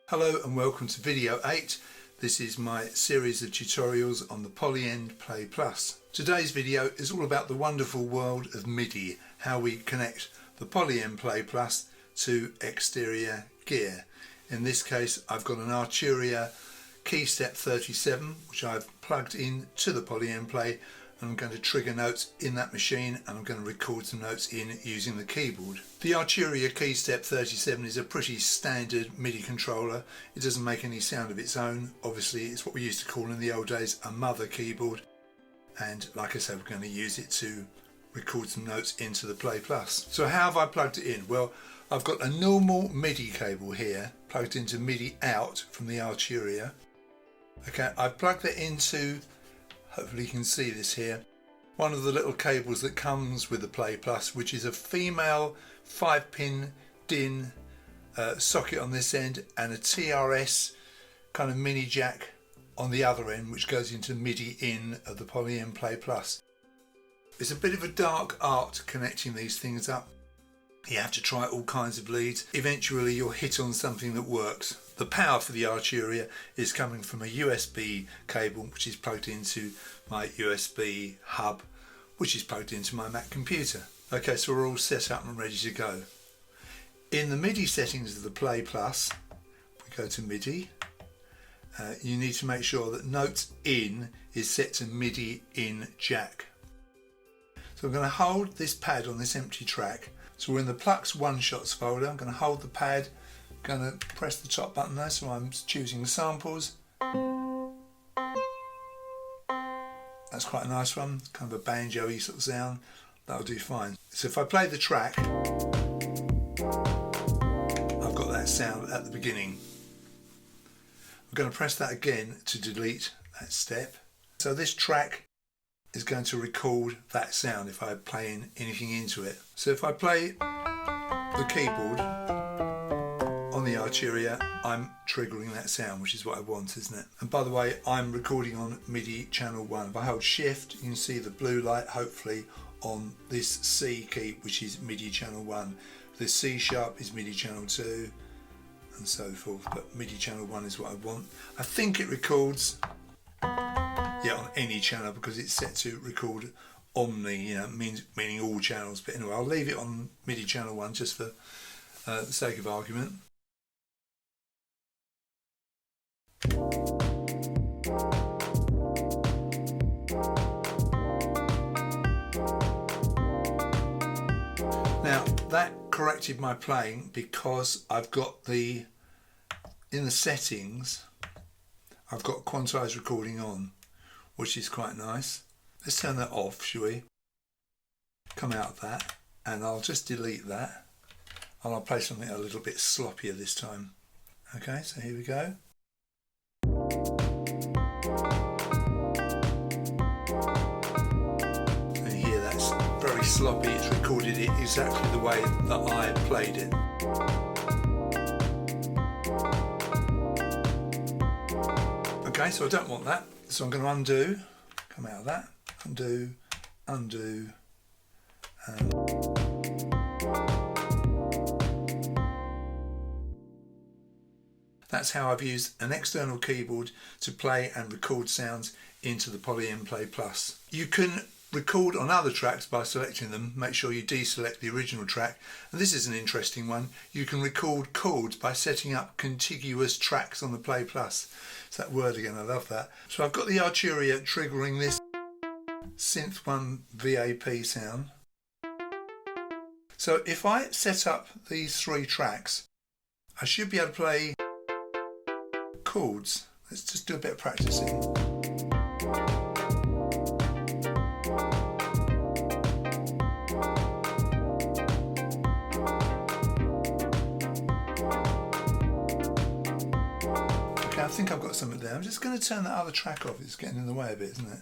Hello and welcome to video 8. This is my series of tutorials on the Polyend Play Plus. Today's video is all about the wonderful world of MIDI, how we connect the Polyend Play Plus to exterior gear. In this case I've got an Arturia Keystep 37 which I've plugged in to the Polyend Play, and I'm going to trigger notes in that machine and I'm going to record some notes in using the keyboard. The Arturia Keystep 37 is a pretty standard MIDI controller. It doesn't make any sound of its own. Obviously it's what we used to call in the old days a mother keyboard, and like I said, we're going to use it to record some notes into the Play Plus. So how have I plugged it in? Well, I've got a normal MIDI cable here plugged into MIDI out from the Arturia. Okay, I've plugged it into, hopefully you can see this here, one of the little cables that comes with the Play Plus, which is a female 5-pin DIN socket on this end and a TRS kind of mini jack on the other end, which goes into MIDI in of the Polyend Play Plus. It's a bit of a dark art connecting these things up. You have to try all kinds of leads. Eventually you'll hit on something that works. The power for the Arturia is coming from a USB cable which is plugged into my USB hub, which is plugged into my Mac computer. Okay, so we're all set up and ready to go. In the MIDI settings of the Play Plus, we go to MIDI. You need to make sure that notes in is set to MIDI in jack. So I'm going to hold this pad on this empty track. So we're in the Plux One Shots folder. I'm going to hold the pad, going to press the top button there, so I'm choosing the samples. That's quite a nice one, kind of a banjo-y sort of sound. That'll do fine. So if I play the track, I've got that sound at the beginning. I'm going to press that again to delete that step. So this track is going to record that sound if I play anything into it. So if I play the keyboard on the Arturia, I'm triggering that sound, which is what I want, isn't it? And by the way, I'm recording on MIDI channel 1. If I hold shift, you can see the blue light hopefully on this C key, which is MIDI channel 1. The C sharp is MIDI channel 2 and so forth, but MIDI channel 1 is what I want. I think it records on any channel because it's set to record omni, meaning all channels, but anyway, I'll leave it on MIDI channel 1 just for the sake of argument. Now that corrected my playing because I've got in the settings I've got quantized recording on, which is quite nice. Let's turn that off, shall we? Come out of that, and I'll just delete that, and I'll play something a little bit sloppier this time. Okay, so here we go. And you hear that's very sloppy. It's recorded it exactly the way that I played it. Okay, so I don't want that, so I'm going to undo, come out of that, undo, undo, and that's how I've used an external keyboard to play and record sounds into the Polyend Play Plus. You can record on other tracks by selecting them. Make sure you deselect the original track, and this is an interesting one. You can record chords by setting up contiguous tracks on the Play Plus. It's that word again, I love that. So I've got the Arturia triggering this Synth 1 VAP sound. So if I set up these 3 tracks, I should be able to play chords. Let's just do a bit of practicing. I think I've got something there. I'm just going to turn that other track off. It's getting in the way a bit, isn't it?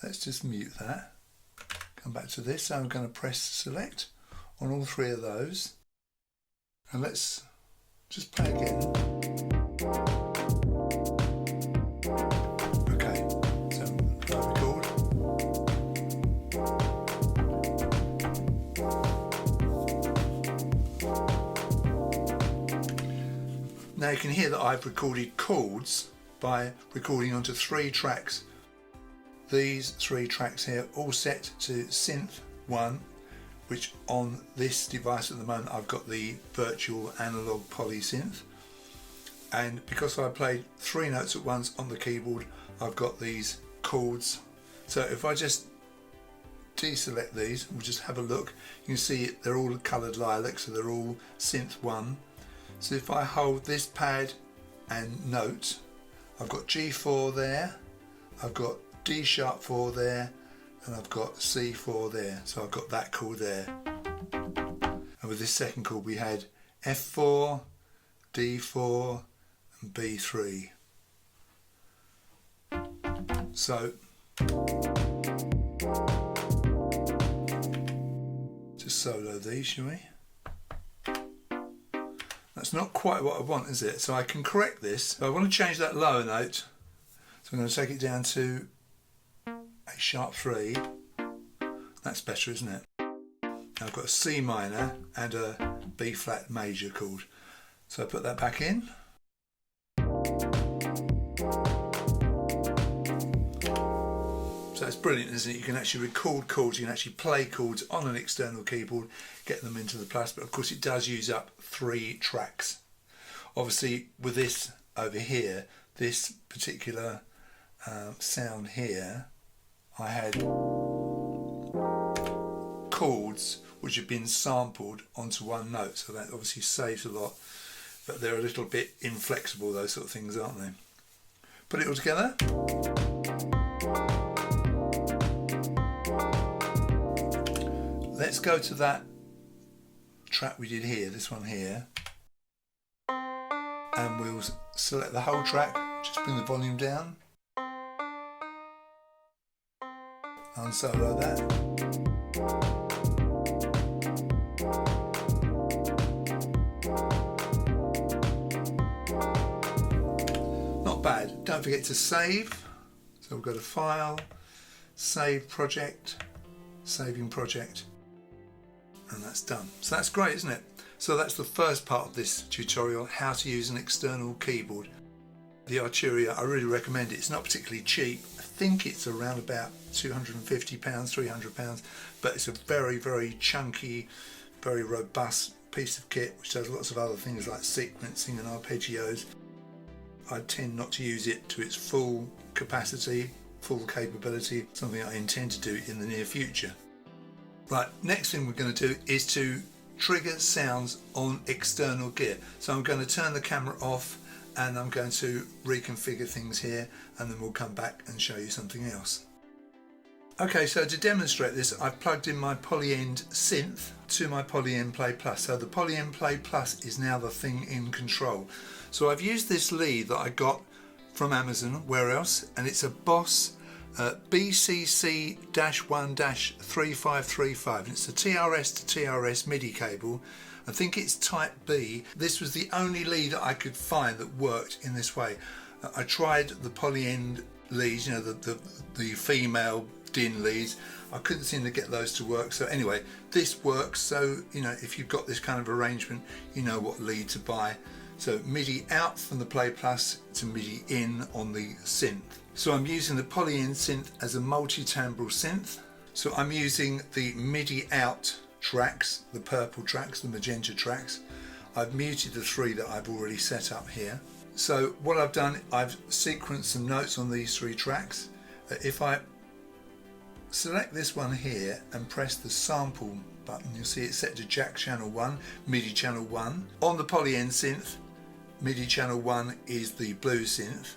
Let's just mute that. Come back to this. So I'm going to press select on all 3 of those. And let's just play again. Okay, so record. Now you can hear that I've recorded chords by recording onto 3 tracks. These 3 tracks here all set to synth 1, which on this device at the moment I've got the virtual analog Poly Synth, and because I played 3 notes at once on the keyboard, I've got these chords. So if I just deselect these, we'll just have a look, you can see they're all coloured lilac, so they're all synth 1. So if I hold this pad and note, I've got G4 there, I've got D sharp 4 there, and I've got C4 there, so I've got that chord there. And with this second chord we had F4, D4 and B3. So just solo these, shall we? That's not quite what I want, is it? So I can correct this. So I want to change that lower note, so I'm going to take it down to A sharp 3. That's better, isn't it? Now I've got a C minor and a B flat major chord. So I put that back in. So it's brilliant, isn't it? You can actually record chords, you can actually play chords on an external keyboard, get them into the Plus, but of course it does use up 3 tracks. Obviously with this over here, this particular sound here, I had chords which have been sampled onto 1 note, so that obviously saves a lot, but they're a little bit inflexible, those sort of things, aren't they? Put it all together. Let's go to that track we did here, this one here, and we'll select the whole track, just bring the volume down, unsolo that. Not bad. Don't forget to save, so we'll go to File, Save Project, Saving Project, and that's done. So that's great, isn't it? So that's the first part of this tutorial, how to use an external keyboard. The Arturia, I really recommend it. It's not particularly cheap. I think it's around about £250, £300, but it's a very, very chunky, very robust piece of kit which does lots of other things like sequencing and arpeggios. I tend not to use it to its full capacity, full capability, something I intend to do in the near future. Right, next thing we're going to do is to trigger sounds on external gear. So I'm going to turn the camera off and I'm going to reconfigure things here, and then we'll come back and show you something else. Okay, so to demonstrate this, I've plugged in my Polyend Synth to my Polyend Play Plus. So the Polyend Play Plus is now the thing in control. So I've used this lead that I got from Amazon, where else, and it's a Boss BCC-1-3535, and it's a TRS to TRS MIDI cable. I think it's type B. This was the only lead I could find that worked in this way. I tried the Polyend leads, you know, the female DIN leads. I couldn't seem to get those to work. So anyway, this works. So, you know, if you've got this kind of arrangement, you know what lead to buy. So MIDI out from the Play Plus to MIDI in on the synth. So I'm using the Polyend Synth as a multi-timbral synth. So I'm using the MIDI out tracks, the purple tracks, the magenta tracks. I've muted the 3 that I've already set up here. So what I've done, I've sequenced some notes on these 3 tracks. If I select this one here and press the sample button, you'll see it's set to jack channel 1, MIDI channel 1. On the Polyend Synth, MIDI channel 1 is the blue synth.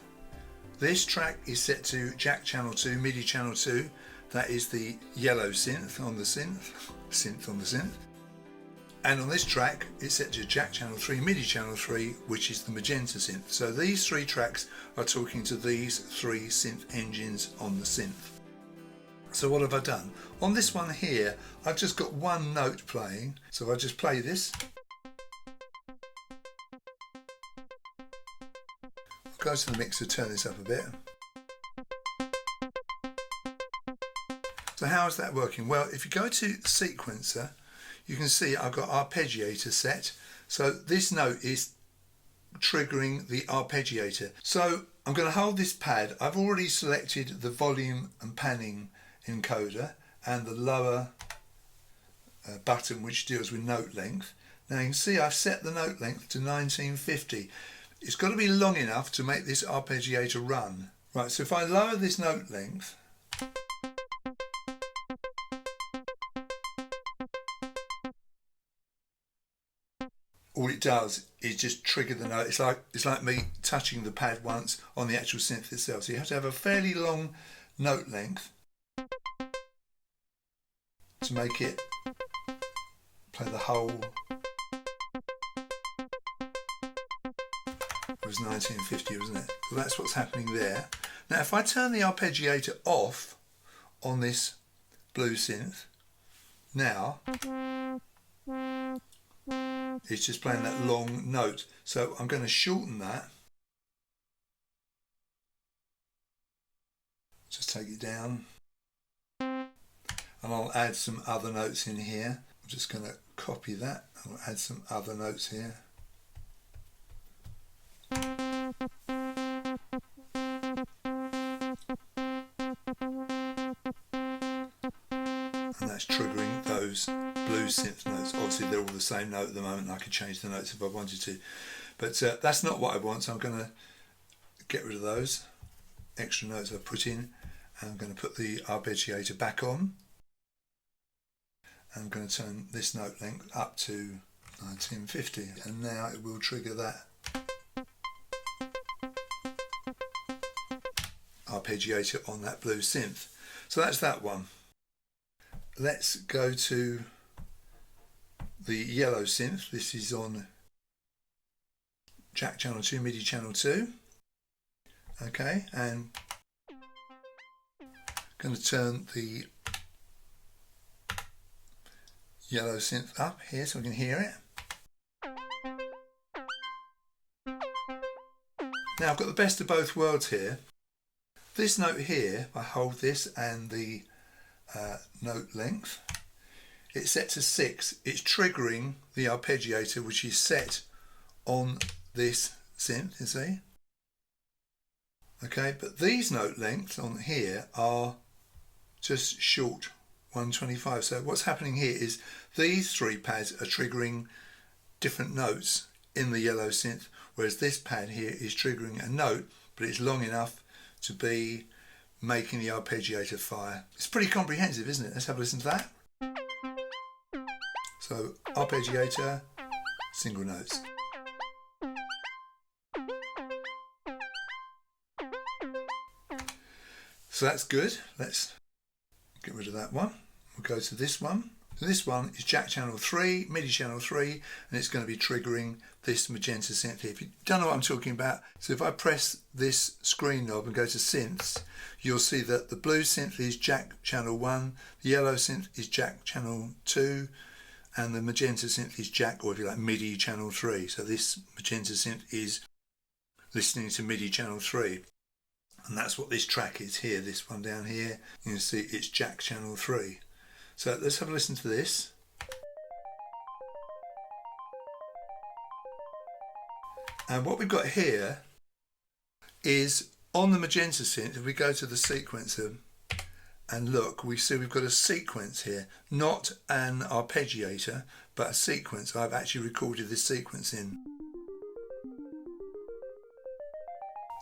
This track is set to jack channel 2, MIDI channel 2. That is the yellow synth on the synth. And on this track it's set to jack channel 3, MIDI channel 3, which is the magenta synth. So these 3 tracks are talking to these 3 synth engines on the synth. So what have I done? On this one here, I've just got 1 note playing. So I just play this. I'll go to the mixer, turn this up a bit. So how is that working? Well, if you go to sequencer, you can see I've got Arpeggiator set. So this note is triggering the arpeggiator. So I'm going to hold this pad. I've already selected the volume and panning encoder and the lower button which deals with note length. Now you can see I've set the note length to 1950. It's got to be long enough to make this arpeggiator run. Right, so if I lower this note length, all it does is just trigger the note. It's like me touching the pad once on the actual synth itself. So you have to have a fairly long note length to make it play the whole. It was 1950, wasn't it? So that's what's happening there. Now if I turn the arpeggiator off on this blue synth, now it's just playing that long note. So I'm going to shorten that. Just take it down. And I'll add some other notes in here. I'm just going to copy that. I'll add some other notes here. And that's triggering those blue synth notes. Obviously they're all the same note at the moment and I could change the notes if I wanted to, but that's not what I want, so I'm going to get rid of those extra notes I've put in. I'm going to put the arpeggiator back on. I'm going to turn this note length up to 1950 and now it will trigger that arpeggiator on that blue synth. So that's that one. Let's go to the yellow synth. This is on jack channel 2, MIDI channel 2. Okay, and I'm going to turn the yellow synth up here so we can hear it. Now I've got the best of both worlds here. This note here, I hold this and the note length, it's set to 6. It's triggering the arpeggiator which is set on this synth, you see. Okay, but these note lengths on here are just short 125. So what's happening here is these three pads are triggering different notes in the yellow synth, whereas this pad here is triggering a note, but it's long enough to be making the arpeggiator fire. It's pretty comprehensive, isn't it? Let's have a listen to that. So arpeggiator, single notes. So that's good. Let's get rid of that one. We'll go to this one. This one is jack channel 3, MIDI channel 3, and it's going to be triggering this magenta synth here. If you don't know what I'm talking about, so if I press this screen knob and go to synths, you'll see that the blue synth is jack channel 1, the yellow synth is jack channel 2, and the magenta synth is jack, or if you like, MIDI channel 3. So this magenta synth is listening to MIDI channel 3. And that's what this track is here, this one down here. You can see it's jack channel 3. So let's have a listen to this. And what we've got here is on the magenta synth, if we go to the sequencer and look, we see we've got a sequence here, not an arpeggiator, but a sequence. I've actually recorded this sequence in.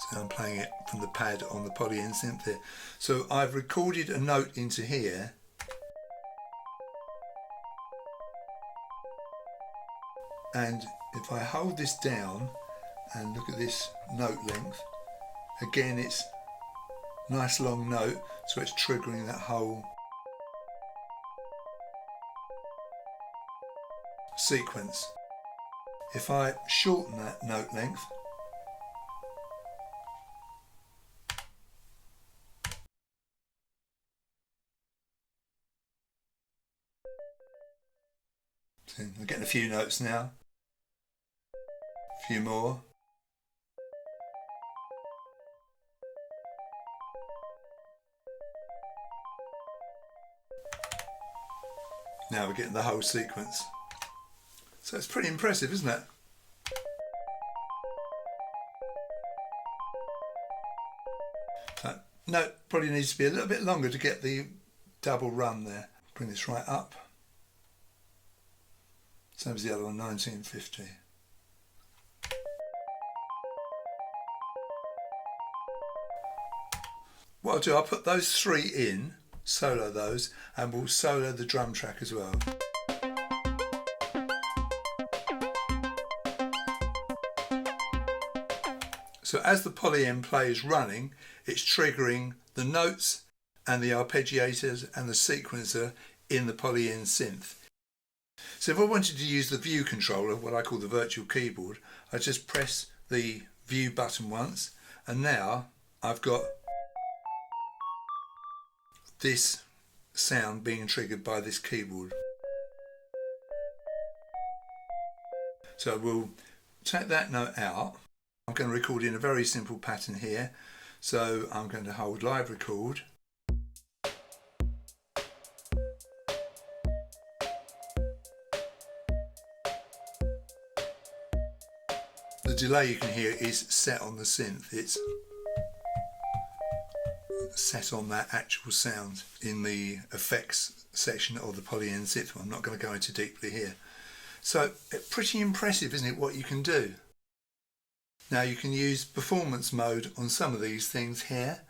So I'm playing it from the pad on the Polyend Synth here. So I've recorded a note into here. And if I hold this down and look at this note length, again it's nice long note, so it's triggering that whole sequence. If I shorten that note length, so I'm getting a few notes now. A few more. Now we're getting the whole sequence. So it's pretty impressive, isn't it? Note probably needs to be a little bit longer to get the double run there. Bring this right up. Same as the other one, 1950. What I'll do, I'll put those three in, solo those, and we'll solo the drum track as well. So as the Polyend play is running, it's triggering the notes and the arpeggiators and the sequencer in the Polyend Synth. So if I wanted to use the view controller, what I call the virtual keyboard, I just press the view button once, and now I've got this sound being triggered by this keyboard. So we'll take that note out. I'm going to record in a very simple pattern here. So I'm going to hold live record. The delay you can hear is set on the synth. It's set on that actual sound in the effects section of the Polyend Synth. I'm not going to go into deeply here. So pretty impressive, isn't it, what you can do? Now you can use performance mode on some of these things here.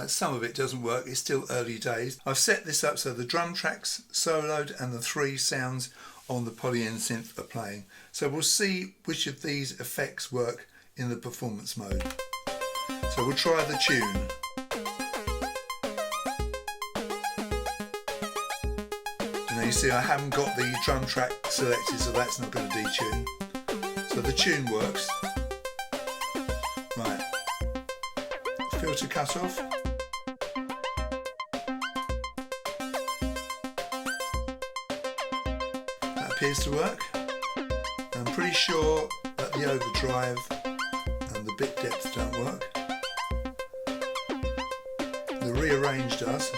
Some of it doesn't work, it's still early days. I've set this up so the drum tracks soloed and the three sounds on the Polyend Synth are playing. So we'll see which of these effects work in the performance mode. So we'll try the tune. And now you see I haven't got the drum track selected, so that's not going to detune. So the tune works. Right, filter cut off. That appears to work. I'm pretty sure that the overdrive and the bit depth don't work. The rearrange does.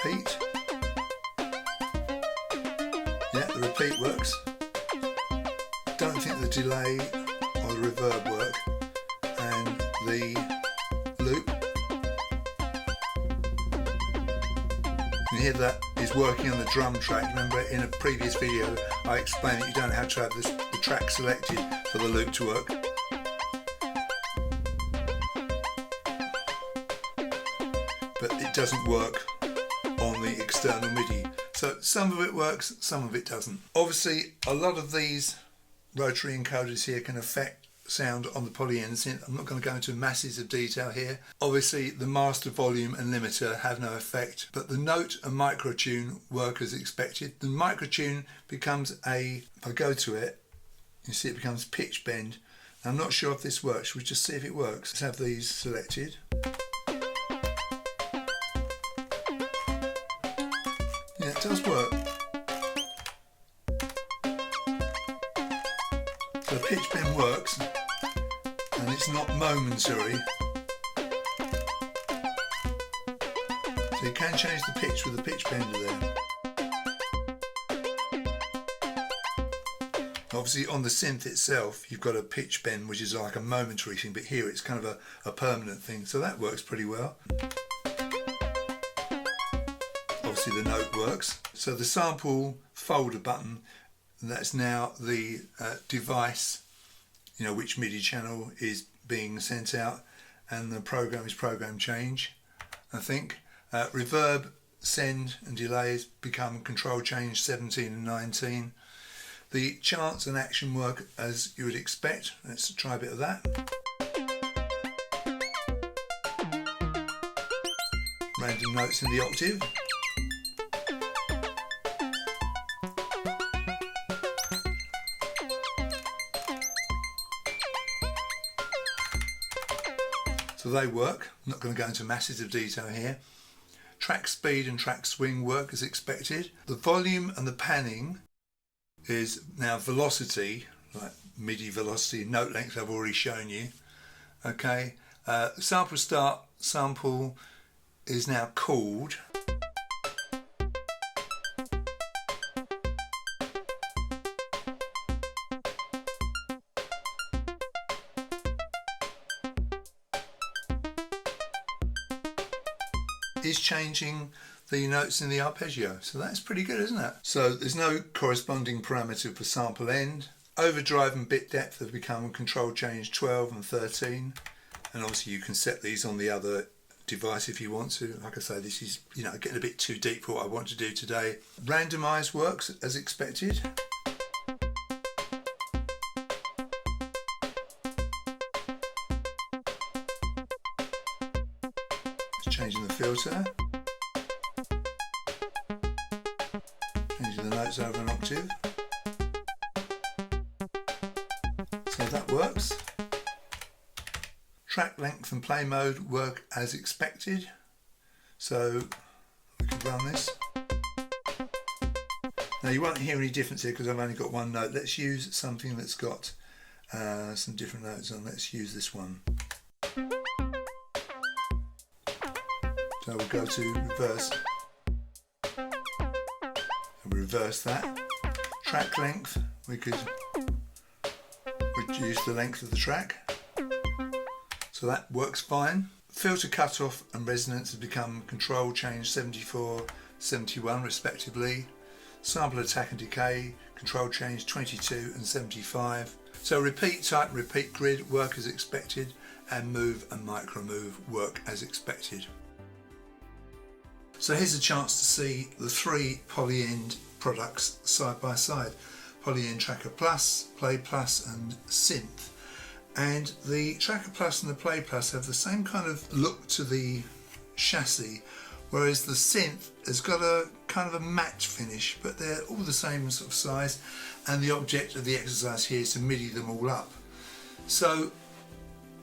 Repeat. Yeah, the repeat works. Don't think the delay or the reverb work. And the loop. You hear that is working on the drum track. Remember in a previous video I explained that you don't have to have the track selected for the loop to work. But it doesn't work on the external MIDI. So some of it works, some of it doesn't. Obviously a lot of these rotary encoders here can affect sound on the Polyend Synth. I'm not going to go into masses of detail here. Obviously the master volume and limiter have no effect, but the note and microtune work as expected. The microtune becomes if I go to it, you see it becomes pitch bend. I'm not sure if this works. We'll just see if it works. Let's have these selected. Yeah, it does work. So pitch bend works, and it's not momentary. So you can change the pitch with the pitch bender there. Obviously on the synth itself you've got a pitch bend which is like a momentary thing, but here it's kind of a permanent thing, so that works pretty well. Obviously the note works. So the sample folder button, that's now the device, you know, which MIDI channel is being sent out, and the program is program change, I think. Reverb, send and delays become control change 17 and 19. The chants and action work as you would expect. Let's try a bit of that. Random notes in the octave. So they work. I'm not going to go into masses of detail here. Track speed and track swing work as expected. The volume and the panning is now velocity, like MIDI velocity. Note length I've already shown you. Okay, sample start sample is now called. is changing the notes in the arpeggio. So that's pretty good, isn't it? So there's no corresponding parameter for sample end. Overdrive and bit depth have become control change 12 and 13. And obviously you can set these on the other device if you want to. Like I say, this is, getting a bit too deep for what I want to do today. Randomize works as expected. Changing the filter, changing the notes over an octave, so that works. Track length and play mode work as expected, so we can run this. Now you won't hear any difference here because I've only got one note. Let's use something that's got some different notes on. Let's use this one. So we'll go to reverse, and reverse that. Track length, we could reduce the length of the track, so that works fine. Filter cutoff and resonance have become control change 74, 71 respectively. Sample attack and decay, control change 22 and 75. So repeat type, repeat grid work as expected, and move and micro move work as expected. So here's a chance to see the three Polyend products side by side. Polyend Tracker Plus, Play Plus and Synth. And the Tracker Plus and the Play Plus have the same kind of look to the chassis, whereas the Synth has got a kind of a matte finish, but they're all the same sort of size, and the object of the exercise here is to MIDI them all up. So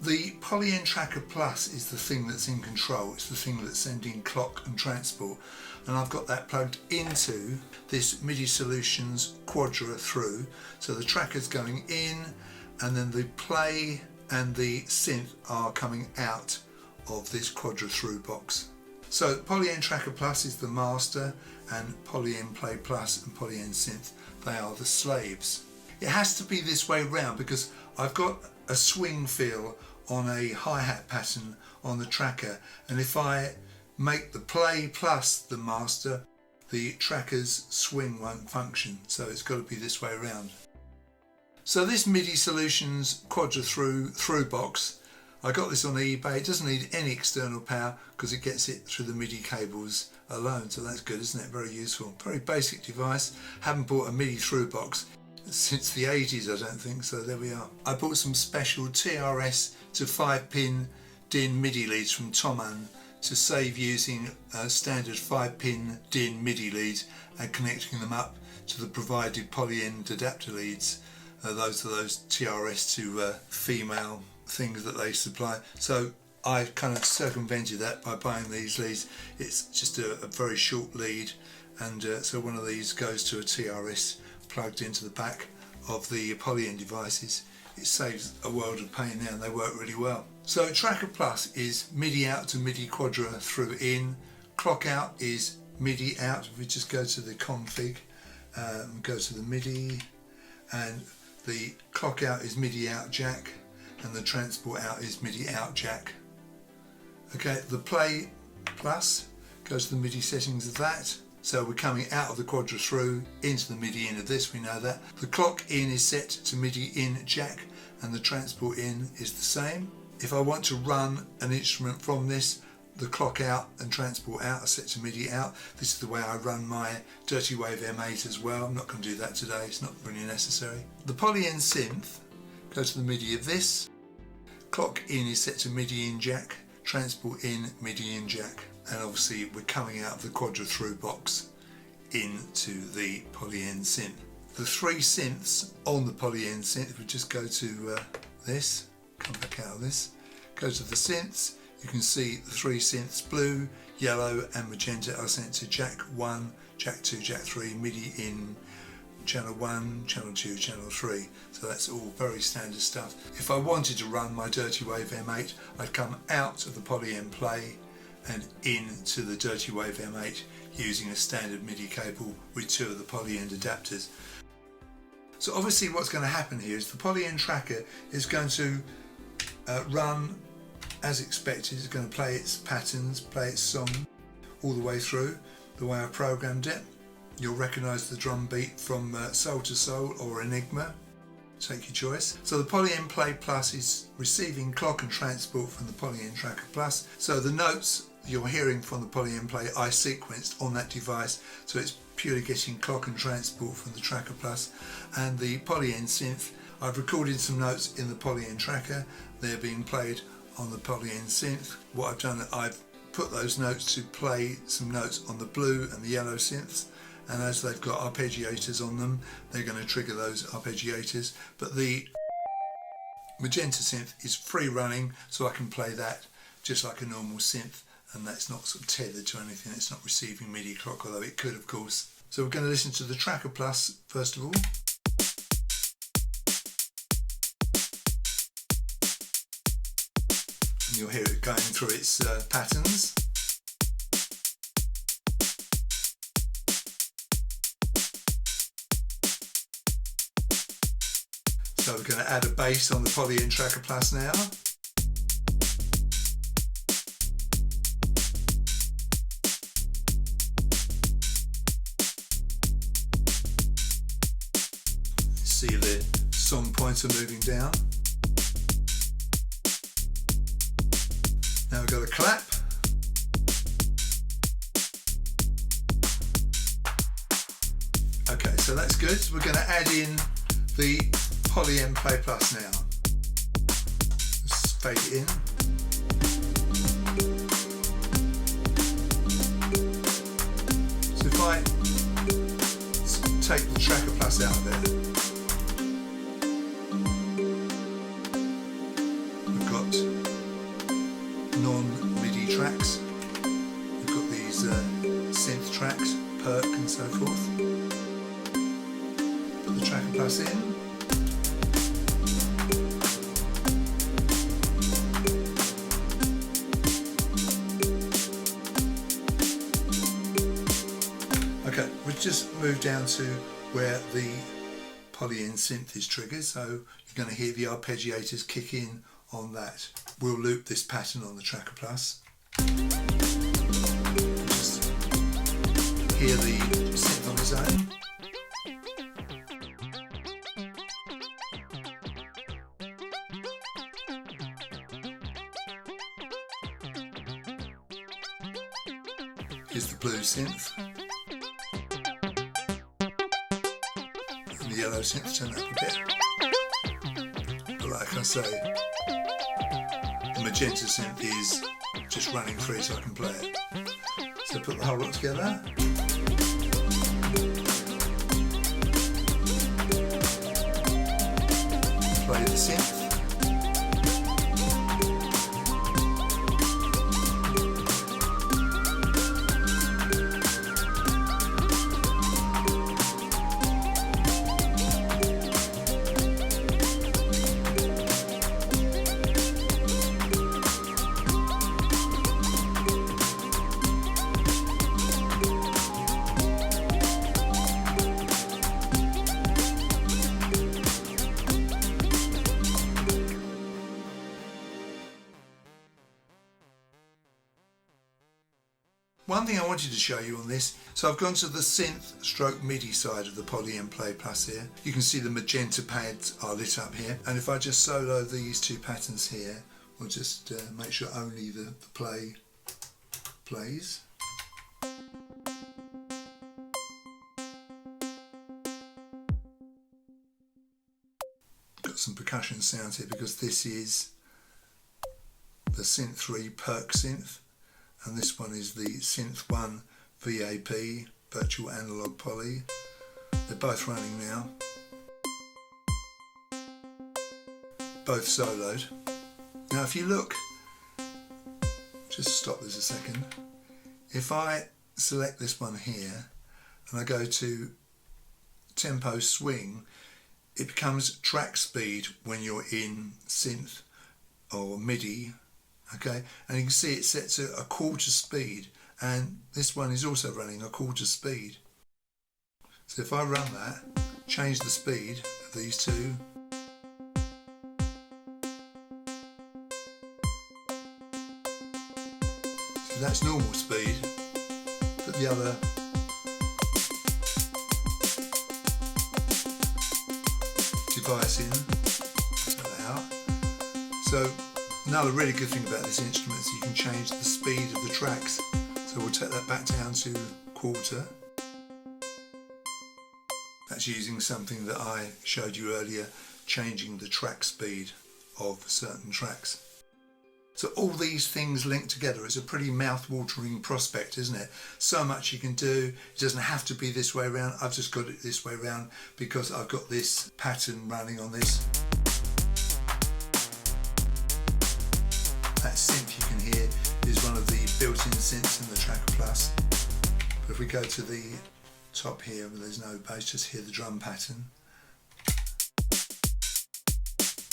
the Polyend Tracker Plus is the thing that's in control. It's the thing that's sending clock and transport, and I've got that plugged into this MIDI Solutions Quadra through. So the tracker's going in, and then the play and the synth are coming out of this Quadra through box. So Polyend Tracker Plus is the master, and Polyend Play Plus and Polyend Synth, they are the slaves. It has to be this way round because I've got a swing feel on a hi-hat pattern on the tracker, and if I make the Play Plus the master, the tracker's swing won't function, so it's got to be this way around. So this MIDI Solutions Quadra through box, I got this on eBay. It doesn't need any external power because it gets it through the MIDI cables alone, so that's good, isn't it? Very useful. Very basic device. Haven't bought a MIDI through box since the 80s, I don't think, so there we are. I bought some special TRS to 5-pin DIN MIDI leads from Thomann to save using standard 5-pin DIN MIDI leads and connecting them up to the provided Polyend adapter leads. Those are those TRS to female things that they supply. So I kind of circumvented that by buying these leads. It's just a very short lead, and so one of these goes to a TRS plugged into the back of the Polyend devices. It saves a world of pain now, and they work really well. So Tracker Plus is MIDI out to MIDI Quadra through in. Clock out is MIDI out. If we just go to the config and go to the MIDI, and the clock out is MIDI out jack, and the transport out is MIDI out jack. Okay, the Play Plus goes to the MIDI settings of that. So we're coming out of the Quadra through into the MIDI in of this, we know that. The clock in is set to MIDI in jack, and the transport in is the same. If I want to run an instrument from this, the clock out and transport out are set to MIDI out. This is the way I run my Dirty Wave M8 as well. I'm not going to do that today, it's not really necessary. The Polyend Synth goes to the MIDI of this. Clock in is set to MIDI in jack, transport in MIDI in jack. And obviously we're coming out of the Quadra through box into the Polyend Synth. The three synths on the Polyend Synth, we just go to this, come back out of this, go to the synths. You can see the three synths, blue, yellow and magenta, are sent to jack 1, jack 2, jack 3, MIDI in channel 1, channel 2, channel 3. So that's all very standard stuff. If I wanted to run my Dirty Wave M8, I'd come out of the Polyend Play and into the Dirty Wave M8 using a standard MIDI cable with two of the Polyend adapters. So obviously what's going to happen here is the Polyend Tracker is going to run as expected. It's going to play its patterns, play its song, all the way through the way I programmed it. You'll recognise the drum beat from Soul to Soul or Enigma. Take your choice. So the Polyend Play Plus is receiving clock and transport from the Polyend Tracker Plus. So the notes you're hearing from the Polyend Play I sequenced on that device, so it's purely getting clock and transport from the Tracker Plus. And the Polyend Synth, I've recorded some notes in the Polyend Tracker. They're being played on the Polyend Synth. What I've done, I've put those notes to play some notes on the blue and the yellow synths, and as they've got arpeggiators on them, they're going to trigger those arpeggiators. But the magenta synth is free running, so I can play that just like a normal synth, and that's not sort of tethered to anything. It's not receiving MIDI clock, although it could, of course. So we're going to listen to the Tracker Plus first of all. And you'll hear it going through its patterns. So we're going to add a bass on the Polyend Tracker Plus now. See the song pointer moving down. Now we've got a clap. Okay, so that's good. We're going to add in the Polyend Play Plus now. Let's fade it in. So if I take the Tracker Plus out of it, we've got non-MIDI tracks. We've got these synth tracks, perk and so forth. Put the Tracker Plus in. Okay, we've just moved down to where the Polyend Synth is triggered, so you're going to hear the arpeggiators kick in on that. We'll loop this pattern on the Tracker Plus. Just hear the synth on its own. Here's the blue synth. And the yellow synth turn up a bit. But like I say, the magenta synth is just running free so I can play it. So put the whole lot together. Play the synth. One thing I wanted to show you on this, so I've gone to the synth stroke MIDI side of the Polyend Play Plus here. You can see the magenta pads are lit up here, and if I just solo these two patterns here, we'll just make sure only the play plays. Got some percussion sounds here because this is the Synth 3 Perk Synth. And this one is the Synth 1 VAP, Virtual Analog Poly. They're both running now. Both soloed. Now if you look, just stop this a second. If I select this one here and I go to tempo swing, it becomes track speed when you're in synth or MIDI. Okay, and you can see it sets at a quarter speed, and this one is also running a quarter speed. So if I run that, change the speed of these two, so that's normal speed, the other device in. Take that out. So another really good thing about this instrument is you can change the speed of the tracks. So we'll take that back down to quarter. That's using something that I showed you earlier, changing the track speed of certain tracks. So all these things linked together. It's a pretty mouth-watering prospect, isn't it? So much you can do. It doesn't have to be this way around. I've just got it this way around because I've got this pattern running on this. That synth you can hear is one of the built-in synths in the Tracker Plus. But if we go to the top here where there's no bass, just hear the drum pattern.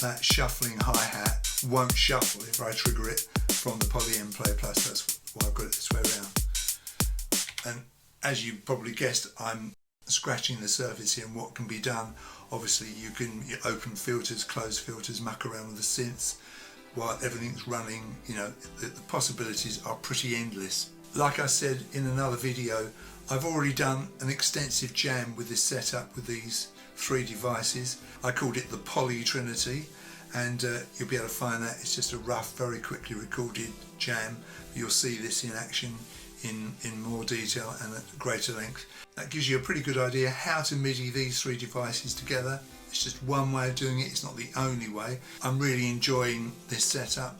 That shuffling hi-hat won't shuffle if I trigger it from the Polyend Play Plus. That's why I've got it this way around. And as you probably guessed, I'm scratching the surface here and what can be done. Obviously you can open filters, close filters, muck around with the synths while everything's running. You know, the possibilities are pretty endless. Like I said in another video, I've already done an extensive jam with this setup with these 3 devices. I called it the Poly Trinity, and you'll be able to find that. It's just a rough, very quickly recorded jam. You'll see this in action in more detail and at greater length. That gives you a pretty good idea how to MIDI these 3 devices together. It's just one way of doing it, it's not the only way. I'm really enjoying this setup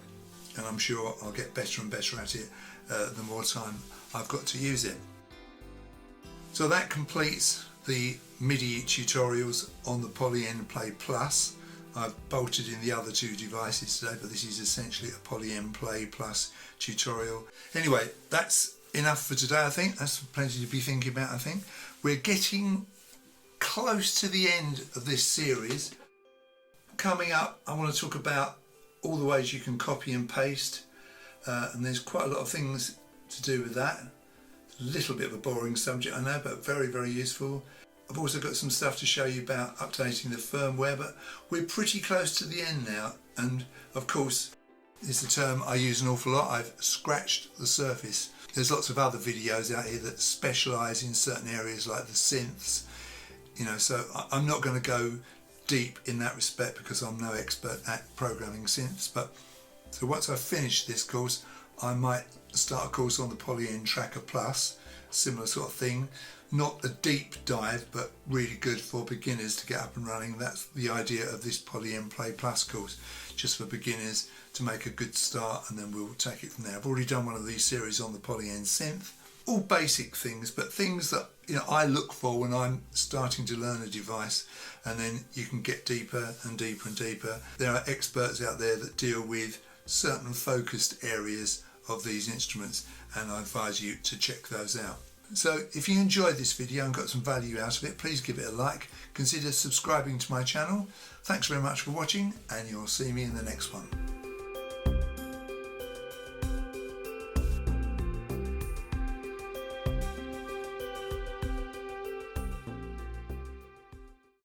and I'm sure I'll get better and better at it the more time I've got to use it. So that completes the MIDI tutorials on the Polyend Play Plus. I've bolted in the other 2 devices today, but this is essentially a Polyend Play Plus tutorial. Anyway, that's enough for today, I think. That's plenty to be thinking about, I think. We're getting close to the end of this series. Coming up, I want to talk about all the ways you can copy and paste, and there's quite a lot of things to do with that. A little bit of a boring subject, I know, but very, very useful. I've also got some stuff to show you about updating the firmware, but we're pretty close to the end now, and of course it's a term I use an awful lot. I've scratched the surface. There's lots of other videos out here that specialise in certain areas like the synths, you know, so I'm not going to go deep in that respect because I'm no expert at programming synths. But so once I've finished this course, I might start a course on the Polyend Tracker Plus, similar sort of thing. Not a deep dive, but really good for beginners to get up and running. That's the idea of this Polyend Play Plus course, just for beginners to make a good start, and then we'll take it from there. I've already done one of these series on the Polyend Synth. All basic things, but things that, you know, I look for when I'm starting to learn a device, and then you can get deeper and deeper and deeper. There are experts out there that deal with certain focused areas of these instruments, and I advise you to check those out. So if you enjoyed this video and got some value out of it, please give it a like. Consider subscribing to my channel. Thanks very much for watching, and you'll see me in the next one.